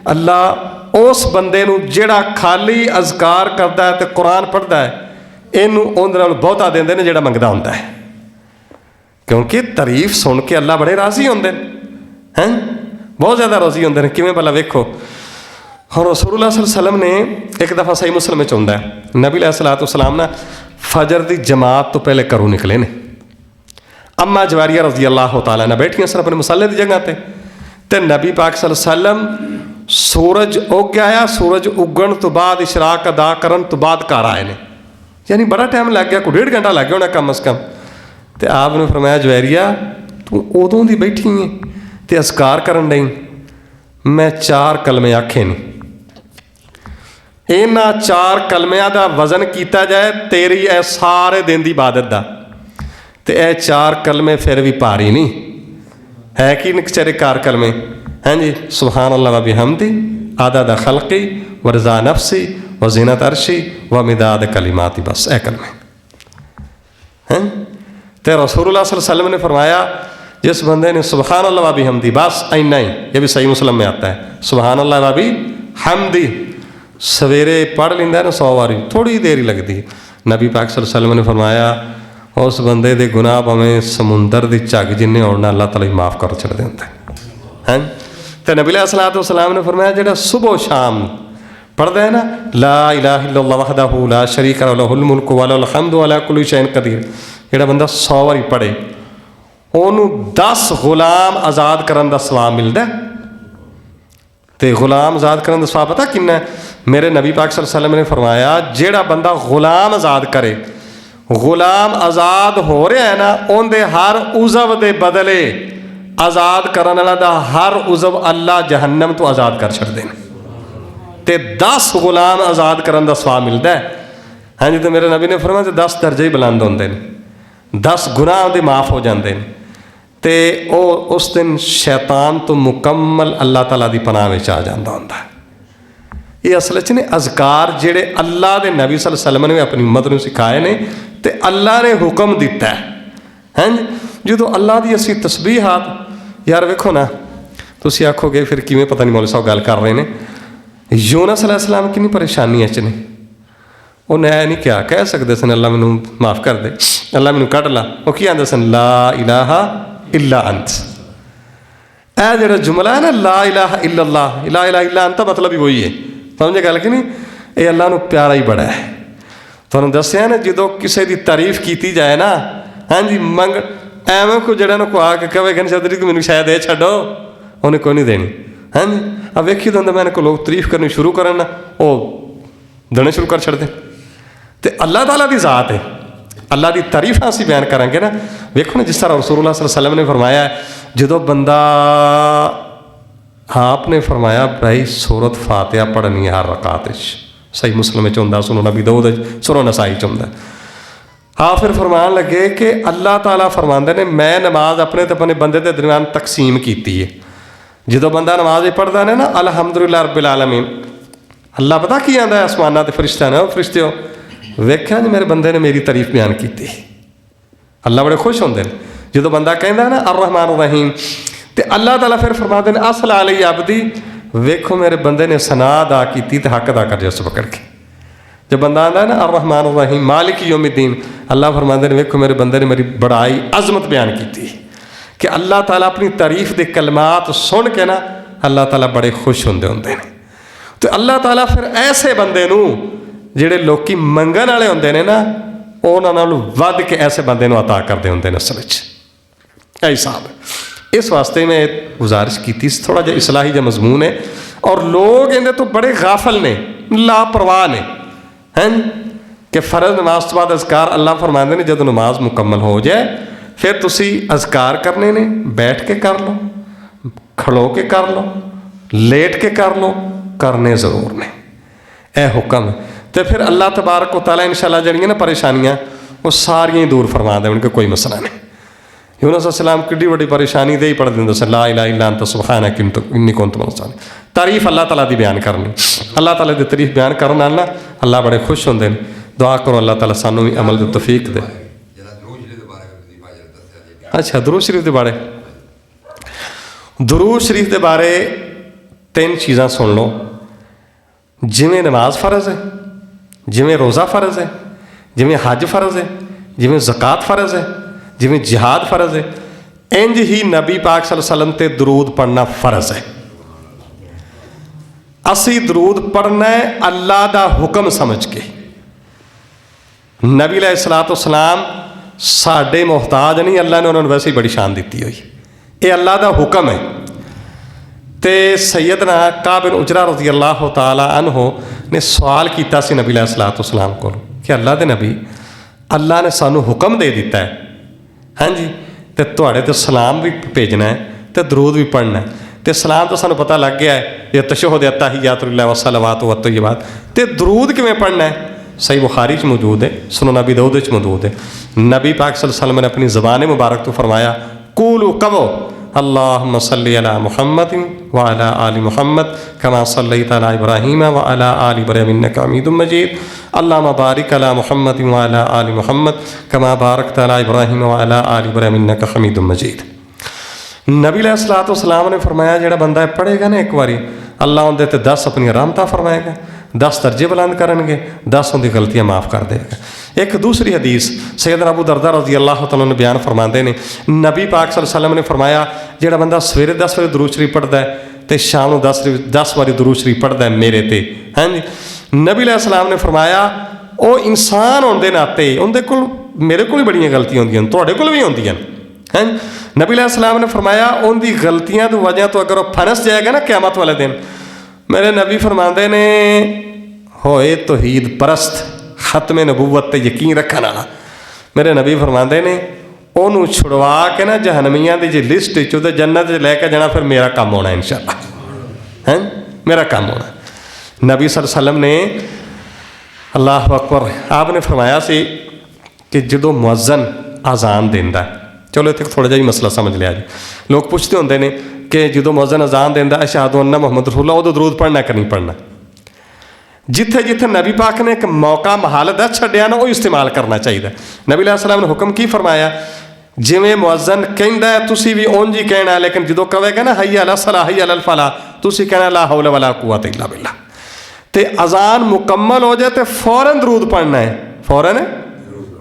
अल्लाह उस बंदे नूं जेड़ा खाली अज़कार करता है तो कुरान पढ़ता है, इनू उहदे नाल बहुता देंदे ने जेड़ा मंगदा हुंदा है, क्योंकि तारीफ सुन के अल्लाह बड़े राजी होंदे हैं, बहुत ज़्यादा राजी होंदे ने। किवें भला वेखो, और रसूलुल्लाह सल्लल्लाहु अलैहि वसल्लम ने एक दफ़ा सही मुस्लिम में चौंदा है, नबी अलैहिस्सलाम ना फजर की जमात तो पहले घरों निकले ने, अम्मा जवारिया रज़ी अल्लाह तआला अन्हा बैठियां सन अपने मुसल्ले की जगह पर, तो नबी पाक सल्लल्लाहु अलैहि वसल्लम सूरज उग गया, सूरज उगण तो बाद इशराक अदा करन तो बाद घर आए ने, यानी बड़ा टाइम लग गया, कोई 1.5 घंटा लग गया होना कम अज़ कम। तो आपने फरमाया जवैरिया तू उदों दी बैठी है तो अज़कार करन डई, मैं 4 कलमे आखे नहीं, इन्हां 4 कलमियां दा वजन किया जाए तेरी ए सारे दिन की इबादत का, तो यह 4 कलमे फिर भी भारी नहीं है कि निकचरे 4 कलमे। हाँ जी, सुभान अल्लाह व बिहम्दी आदाद खल्क़ी व रज़ा नफ्सी व ज़ीनत अर्शी व मिदाद कलिमाती, बस ए कलमे हैं। तो रसूलुल्लाह सल्लल्लाहु अलैहि वसल्लम ने फरमाया, जिस बंदे ने सुभान अल्लाह व बिहम्दी, बस इन्ना ही, ये भी सही मुस्लिम में आता है, सुभान अल्लाह व बिहम्दी सवेरे पढ़ लेंदा ना 100 बारी, थोड़ी देर ही लगती। नबी पाक सल्लल्लाहु अलैहि वसल्लम ने फरमाया उस बंदे दे गुनाह भावें समुंदर की झग जिन्ने होना अल्लाह ताला माफ़ कर छड़दे हुंदे हैं। तो नबी अलैहिस्सलाम ने फरमाया जेड़ा सुबह शाम पढ़ता है ना ला इलाहा इल्लल्लाह वहदहु ला शरीका लहु लहुल मुल्कु व लहुल हम्दु व अला कुल्लि शैइन कदीर, जेड़ा बंदा 100 बारी पढ़े उन्होंने 10 गुलाम आज़ाद करने का सवाब मिलता है। तो गुलाम आज़ाद करने का सवाब पता कितना है? मेरे नबी पाक सल्लल्लाहु अलैहि वसल्लम ने फरमाया जेड़ा बंदा गुलाम आज़ाद करे, गुलाम आज़ाद हो रहा है ना, उनके हर उज़व के बदले आज़ाद करने वाला दा हर उज़व अल्लाह जहन्नम तो आज़ाद कर छड़दे ने, ते 10 गुलाम आज़ाद करने का सवाब मिलता है। हाँ जी, तो मेरे नबी ने फरमाया 10 दर्जे ही बुलंद होंदे ने, 10 गुनाह उहदे माफ़ हो जाते हैं, तो वह उस दिन शैतान तो मुकम्मल अल्लाह ताला की पनाह में आ जाता होंदा है। ये असल च ने अज़कार जेड़े अल्लाह के नबी सल्लल्लाहु अलैहि वसल्लम ने अपनी उम्मत को सिखाए ने, तो अल्लाह ने हुक्म दिता है। हैं जो अल्लाह की असी तस्बीहात, यार वेखो ना, तुसी आखोगे फिर किवें पता नहीं मौलवी साहब गल कर रहे हैं। यूनुस अलैहिस्सलाम कितनी परेशानी च ने, उन्हें नहीं क्या कह सकते सन अल्लाह मैनू माफ़ कर दे, अल्लाह मैनू कढ़ ला, वो की आंदे सन ला इलाहा इल्ला अंत। यह जो जुमला है ना ला इलाहा इल्लल्लाह, ला इलाहा इल्ला अंत, मतलब ही वही है, समझे गल कि नहीं? ये अल्लाह नूं प्यारा ही बड़ा है। तुहानूं दस्सिआ ना, जो किसी की तारीफ की जाए ना, हाँ जी, मंग एवं को जड़ा को आके कहे कि चौधरी को मैनू शायद ये छड्डो, उन्हें कोई नहीं देनी। हाँ जी, अब वेखी तो मैंने को लोग तारीफ करनी शुरू करन ना, वो देने शुरू कर छड्डदे। तो अल्लाह ताला की ज़ात है, अल्लाह की तारीफ असीं बयान करांगे ना। वेखो ना, जिस तरह रसूलुल्लाह सल्लल्लाहु अलैहि वसल्लम ने फरमाया, जो बंदा, आपने फरमाया भाई सूरत फातिहा पढ़नी है हर रकात, सही मुस्लिम होंदा, सुनो नबी दाऊद, सुनो नसाई होंदा। हाँ, फिर फरमान लगे कि अल्लाह ताला फरमाते ने, मैं नमाज अपने तो अपने बंदे के दरम्यान तकसीम की है। जो बंदा नमाज पढ़ता है ना, अलहमदुलिल्लाह रब्बिल आलमीन, अल्लाह पता की आंदा आसमाना ते फरिश्ते ने, फरिश्ते हो वेख्या जी मेरे बंदे ने मेरी तारीफ बयान की, अल्लाह बड़े खुश होंगे जो बंदा कहता ना अर्रहमान अर्रहीम, तो अल्लाह ताला फिर फरमाते हैं असल अलई अबदी, वेखो मेरे बंदे ने सना अदा की तो हक अदा कर जस पकड़ के। जो बंदा आता है ना अर्रहमान अर्रहीम मालिक यौमिद्दीन, अल्लाह फरमाते हैं वेखो मेरे बंदे ने मेरी बड़ाई अजमत बयान की कि अल्लाह ताला अपनी तारीफ के कलमात सुन के ना अल्लाह ताला बड़े खुश होंगे। तो अल्लाह ताला फिर ऐसे बंदे नूं जिहड़े लोकी मंगण वाले होंदे ने ना, उन्हां नालों वध के ऐसे बंदे नूं अता करदे होंदे ने असल विच। यही हिसाब है। इस वास्ते मैं गुजारिश की, थोड़ा जिहा इस्लाही जिहा मजमून है, और लोग इहदे तो बड़े गाफल ने, लापरवाह ने, हैं कि फ़र्ज नमाज तो बाद अज़कार, अल्लाह फरमाते हैं जब नमाज मुकम्मल हो जाए फिर तुसी अज़कार करने ने, बैठ के कर लो, खड़ो के कर लो, लेट के कर लो, करने ज़रूर ने, यह हुक्म है। तो फिर अल्लाह तबारक व तआला इंशाअल्लाह जड़ियाँ ना परेशानियाँ वो सारियां ही दूर फरमा दें, उनके कोई मसला नहीं। यूनुस अलैहिस्सलाम किड्डी बड़ी परेशानी दे ही पढ़ देंगे स ला इलाहा इल्ला अंत सुब्हानक इन्नी कुन्तु मिनज़ ज़ालिमीन। तारीफ अल्लाह ताला की बयान करनी, अल्लाह ताला की तारीफ बयान करने नाल ना अल्लाह बड़े खुश होंगे हैं। दुआ करो अल्लाह ताला सानू भी अमल की तौफीक दे। अच्छा, दुरूद शरीफ के बारे, दुरूद शरीफ के बारे 3 चीज़ां सुन लो। जिमें नमाज फ़र्ज है, जिमें रोज़ा फ़र्ज है, जिमें हज फ़र्ज है, जिमें ज़कात फ़र्ज है, जिमें जिहाद फ़र्ज है, इंज ही नबी पाक सल्लल्लाहु अलैहि वसल्लम ते दरूद पढ़ना फ़र्ज है। असी दरूद पढ़ना है अल्लाह का हुक्म समझ के। नबी अलैहिस्सलातु वस्सलाम साडे मुहताज नहीं, अल्लाह ने उन्होंने वैसे ही बड़ी शान दी हुई, ये अल्लाह का हुक्म है। तो सैयदना काब बिन उजरा रज़ी अल्लाह तआला अन्हु ने सवाल किया सी नबी अलैहिस्सलातु वस्सलाम को कि अल्लाह के नबी, अल्लाह ने सानू हुक्म दे दिता है, हाँ जी, तो तुहाड़े तो सलाम भी भेजना है तो दरूद भी पढ़ना है। तो सलाम तो सानू पता लग गया है, ये तशहुद अत्तहिय्यातु लिल्लाहि वस्सलावातु वत्तय्यिबात, तो दरूद किवें पढ़ना है? सही बुखारी च मौजूद है, सुनन नबी दाऊद च मौजूद है। नबी पाक सल्लल्लाहु अलैहि वसल्लम ने अपनी ज़बान मुबारक तो फरमाया, कूलू कहो अल्लाहुम्मा सल्लि अला मुहम्मदिन व अला आलि मुहम्मद कमा सल्लैता अला इब्राहीम व अला आलि इब्राहीम इन्नका हमीदुम मजीद, अल्लाहुम्मा बारिक अला मुहम्मदिन व अला आलि मुहम्मद कमा बारकता अला इब्राहीम व अला आलि इब्राहीम इन्नका हमीदुम मजीद। नबी अलैहिस्सलातु वस्सलाम ने फरमाया जेड़ा बंदा पढ़ेगा ना एक बारी, अल्लाह उनके ते 10 अपनी रहमतां फरमाएगा, 10 दर्जे बुलंद करनगे, 10 उनकी गलतियां माफ़ कर देगा। एक दूसरी हदीस सैयदना अबू दरदा रज़ी अल्लाह तआला ने बयान फरमाते हैं, नबी पाक सल्लल्लाहु अलैहि वसल्लम ने फरमाया जेड़ा बंदा सवेरे 10 बारी दुरूद शरीफ पढ़ता है तो शाम को 10 बारी दुरूद शरीफ पढ़ता है मेरे ते, हाँ जी। नबी अलैहिस्सलाम ने फरमाया वो इंसान होने के नाते उनके कोल मेरे को बड़ियां गलतियां होंदियां, तुहाडे कोल भी होंदियां, हैं। नबी अलैहिस्सलाम ने फरमाया उनकी गलतियां तो वजह तो अगर वह फनस जाएगा ना क़यामत वाले दिन, मेरे नबी फरमाते ने होए तौहीद परस्त खत्म नबूवत ते यकीन रखने वाला, मेरे नबी फरमाते ने उन्होंने छुड़वा के ना जहनमियां की जो लिस्ट तो जन्नत लैके जाना, फिर मेरा काम होना इंशाअल्लाह, हैं, मेरा काम होना। नबी सल्लल्लाहु अलैहि वसल्लम ने अल्लाह अकबर आपने फरमाया सी कि जो मुअज्जन अजान देंदा, चलो इतने थोड़ा जिहा मसला समझ लिया जी। लोग पुछते होंगे ने कि जो मुअज्जन अजान देंदा अशहदु अन्ना मुहम्मद रसूलुल्लाह, उदों दरूद पढ़ना कि नहीं पढ़ना। जिथे जिथे नबी पाक ने एक मौका महाल दस छड्डिया ना, वो इस्तेमाल करना चाहिए। नबी अलैहिस्सलाम ने हुक्म की फरमाया, जिवें मुअज्जन कहंदा है तुसीं भी उंज ही कहना, लेकिन जो कहेगा ना हय्या अला सलाह हय्या अल फलाह, तुसीं कहना ला हौला वला कुव्वता इल्ला बिल्लाह। ते अजान मुकम्मल हो जाए तो फौरन दरूद पढ़ना है, फौरन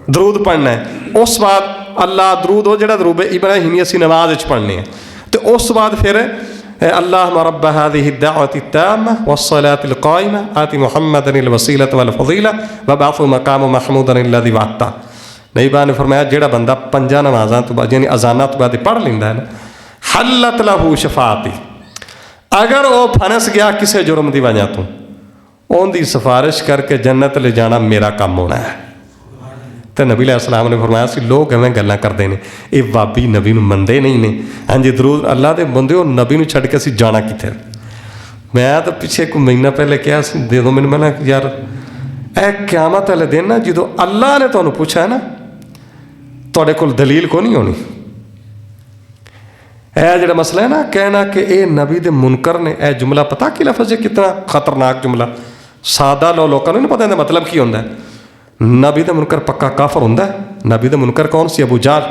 दरूद पढ़ना है। उस बाद अल्लाह दरूद वो जो दरूद इब्राहिमी असीं नमाज च पढ़ने हैं, तो उस बाद फिर अल्लाहुम्मा रब्ब हाज़िहि दाअवति ताम्मा वस्सलातिल क़ाइमा आति मुहम्मदनिल वसीलत वल फ़ज़ीला वबअ्थहु मक़ाम महमूदन लज़ी वअदता। नबी ने फरमाया जेड़ा बंदा पंजा नमाज़ां तो बाद यानी अज़ाना तो बाद पढ़ लेंदा है ना, हल्लत लहू शफाअती, अगर वो फनस गया किसी जुर्म की वजह तो उनकी सिफारिश करके जन्नत ले जाना मेरा काम होना है। तो नबी अलैहिस्सलाम ने फरमाया सी लोग एवें गल्लां करते हैं, ये वाबी नबी नूं मनदे नहीं ने। हाँ जी दरूद अल्लाह दे बंदे हो, नबी नूं छड्ड के असीं जाना कित्थे। मैं तो पिछे कोई महीना पहले कहा दे दो मैनूं, मैं यार ए क़यामत वाले दिन ना जो अल्लाह ने तुहानूं पूछा है ना, तुहाडे कोल दलील को नहीं होनी। यह जो मसला है ना कहना कि ये नबी दे मुनकर ने, यह जुमला पता कि लफ्ज़ है कितना खतरनाक जुमला। सादा लोगों को नहीं पता इहदा मतलब की होंदा है। नबी दा मुनकर पक्का काफर होंदा है। नबी दा मुनकर कौन सी? अबू जाल,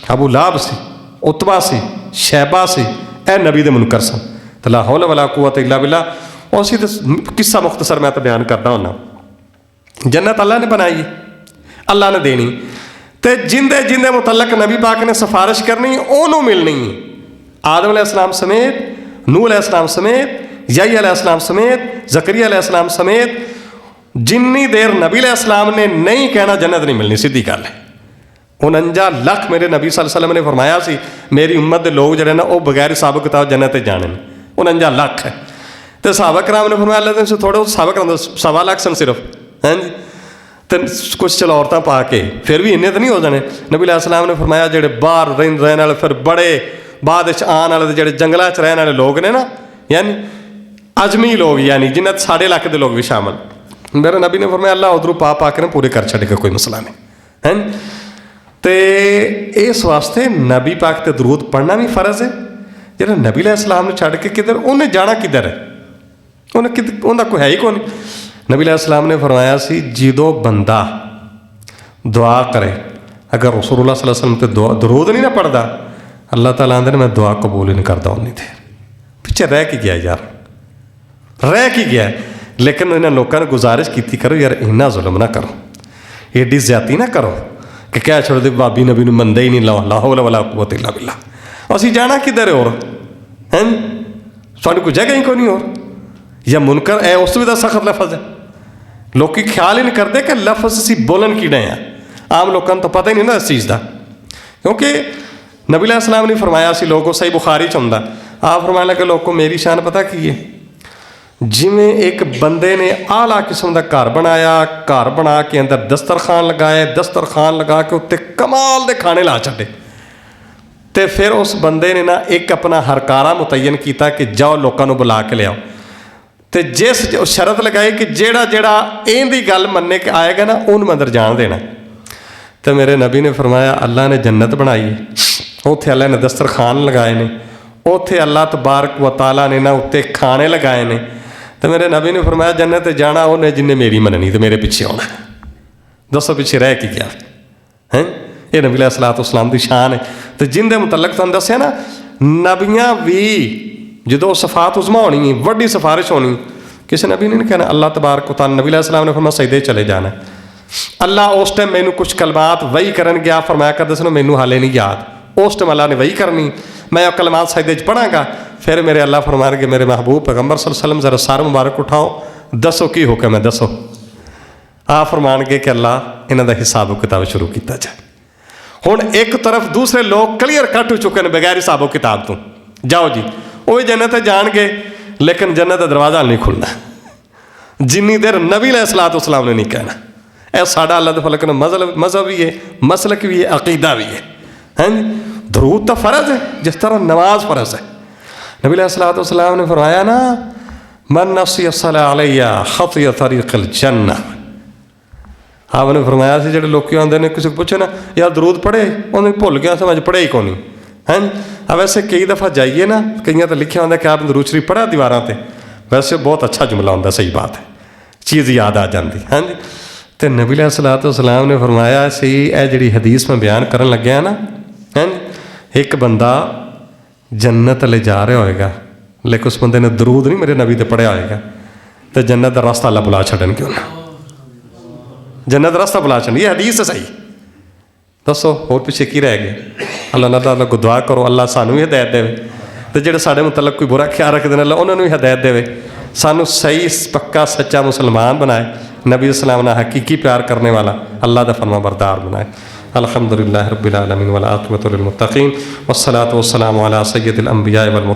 अबू लाब सी, उतबा सी, शैबा सी, ए नबी दे मुनकर सन। तो ला हौला वला कुव्वत इल्ला बिल्लाह। उसी तो किस्सा मुख्तसर मैं तो बयान करता होना। जन्नत अल्लाह ने बनाई, अल्लाह ने देनी, तो जिंदे जिंदे मुतल्लक नबी पाक ने सिफारिश करनी ओनू मिलनी। आदम अलैहिस्सलाम समेत, नूह अलैहिस्सलाम समेत, याह्या अलैहिस्सलाम समेत, ज़करिया अलैहिस्सलाम समेत जिन्नी देर नबी अलैहिस्सलाम ने नहीं कहना जन्नत नहीं मिलनी। सीधी गल है। 49 लाख मेरे नबी सल्लल्लाहु अलैहि वसल्लम ने फरमाया सी मेरी उम्मत के लोग जड़े ना वो बगैर हिसाब किताब जन्नत जाने। 49 लाख है। तो सहाबा कराम ने फरमाया अल्लाह से थोड़े सहाबा कराम 1.25 लाख सन सिर्फ, हैं जी। तो कुछ चलो औरतें पा के फिर भी इन्ने तो नहीं हो जाने। नबी अलैहिस्सलाम ने फरमाया जेडे बाहर रहने वाले फिर बड़े बाद आने वाले जेडे जंगलों च रहने वाले लोग ने ना, यानी अजमी लोग, यानी जिन्हें 1.5 लाख के लोग भी शामिल। मेरे नबी ने फरमाया अल्लाह उधरों पा के ना पूरे कर छड़ेगा, कोई मसला नहीं है। तो इस वास्ते नबी पाक ते दरूद पढ़ना भी फर्ज है। जो नबी अलैहिस्सलाम ने छड़ के किधर उन्हें जाना किधर है, उन्हें कोई है ही कौन। नबी अलैहिस्सलाम ने फरमाया सी जो बंदा दुआ करे अगर रसूलुल्लाह सल्लल्लाहु अलैहि वसल्लम ते दरूद नहीं ना पढ़ता, अल्लाह ताला आंदे मैं दुआ कबूल ही नहीं करता। उन्नी देर पिछे रह के गया यार, रह के गया। लेकिन इन्होंने लोगों ने गुजारिश की करो यार इन्ना जुल्म ना करो, एडी ज्यादती ना करो कि क्या छोड़ दे भाबी नबी नूं मनदे ही नहीं। ला हौला वला कुव्वत इल्ला बिल्लाह। असीं जाना किधर है और हैं सानूं कोई जगह ही कोई नहीं और या मुनकर है उस भी तो सख्त लफज है। लोग ख्याल ही नहीं करते कि लफज असीं बोलन कि हैं। आम लोगों को तो पता ही नहीं ना इस चीज़ का, क्योंकि नबी अलैहिस्सलाम ने फरमाया सी लोगों सही बुखारी च हुंदा आप फरमाने लगे लोगों मेरी शान पता की है, जिमें एक बंदे ने आला किस्म का घर बनाया, घर बना के अंदर दस्तरखान लगाए, दस्तरखान लगा के उत्ते कमाल के खाने ला छड्डे। तो फिर उस बंदे ने ना एक अपना हरकारा मुतयन किया कि जाओ लोगों को बुला के लियाओ। तो जिस शरत लगाई कि जेड़ा जेड़ा इहदी गल मन्ने के आएगा ना उन्होंने अंदर जान देना। तो मेरे नबी ने फरमाया अल्लाह ने जन्नत बनाई है, उत्थे अल्लाह ने दस्तरखान लगाए ने, उत्थे अल्लाह तबारक व तआला ने ना उत्ते खाने लगाए ने। तो मेरे नबी ने फरमाया जन्नत जाना उन्हें जिन्हें मेरी मननी तो मेरे पिछे आना। दसो पिछे रह के क्या है। ये नबी अलैहिस्सलाम की शान है। तो जिंदे मुतलक तुहानूं दस्सिया ना नबियां भी जो सफात उज़मा होनी वड्डी सिफारिश होनी, किसी नबी ने नहीं कहना अल्लाह तबारक व तआला। नबी अलैहिस्सलाम ने फरमाया सजदे चले जाना। अल्लाह उस टाइम मैनू कुछ कलमात वही करन गया, फरमाया करदे सन मैनू हाले नहीं याद। उस टाइम अल्लाह ने वही करनी, मैं कलमात सजदे च पढ़ांगा। फिर मेरे अल्लाह फरमाएंगे मेरे महबूब पैगंबर सल्लल्लाहु अलैहि वसल्लम जरा सर मुबारक उठाओ, दसो की हुक्म है दसो। आप फरमाएंगे कि अल्लाह इन्हां दा हिसाब किताब शुरू किया जाए। हुण एक तरफ दूसरे लोग क्लीयर कट हो चुके हैं बगैर हिसाब किताब तो, जाओ जी वो भी जन्नत जाणगे, लेकिन जन्नत का दरवाजा नहीं खुलना जिन्नी देर नबी अलैहिस्सलातु वस्सलाम ने नहीं कहना। यह साडा अल्लाह दे फलक ने मजहब भी है, मसलक भी है, अकीदा भी है। हैं दरूद तो फर्ज है जिस तरह नमाज फर्ज है। नबी अलैहिस्सलातु वस्सलाम ने फरमाया ना मन नसिया सल्ला अलैया खतिया तरीक़िल जन्नह। आपने फरमाया से जो लोग आते हैं किसी को पूछे ना यार दरूद पढ़े, उन्हें भुल गया समझ पढ़े ही कौन। हैं अब वैसे कई दफ़ा जाइए ना कई तो लिखा होंगे कि आपने दरूद शरीफ पढ़ा दीवारों पर, वैसे बहुत अच्छा जुमला होंगे, सही बात है, चीज़ याद आ जाती। हाँ जी। तो नबी अलैहिस्सलातु वस्सलाम ने फरमाया सी यह जी हदीस में बयान करन लग्या ना, हैं एक बंदा जन्नत ले जा रहा होएगा लेकिन उस बंदे ने दरूद नहीं मेरे नबी ते पढ़िया होएगा, तो जन्नत का रास्ता अल्लाह बुला छड़न क्यों ना, जन्नत रास्ता बुला छड़। ये हदीस है सही। दसो होर पिछे की रह गए। अल्लाह ताला को दुआ करो अल्लाह सानू भी हिदायत दे। ਤੇ ਜਿਹੜੇ ਸਾਡੇ ਮੁਤਲਕ ਕੋਈ ਬੁਰਾ ਖਿਆਲ ਰੱਖਦੇ ਨੇ, ਅੱਲਾ ਉਹਨਾਂ ਨੂੰ ਵੀ ਹਦਾਇਤ ਦੇਵੇ, ਸਾਨੂੰ ਸਹੀ पक्का सच्चा मुसलमान बनाए, नबी इस्लाम ना हकीकी प्यार करने वाला अल्लाह का फरमा बरदार बनाए। अल्हम्दुलिल्लाह रब्बिल आलमीन वल आक़िबतु लिल मुत्तक़ीन वस्सलातु वस्सलामु अला सय्यिदिल अंबिया वल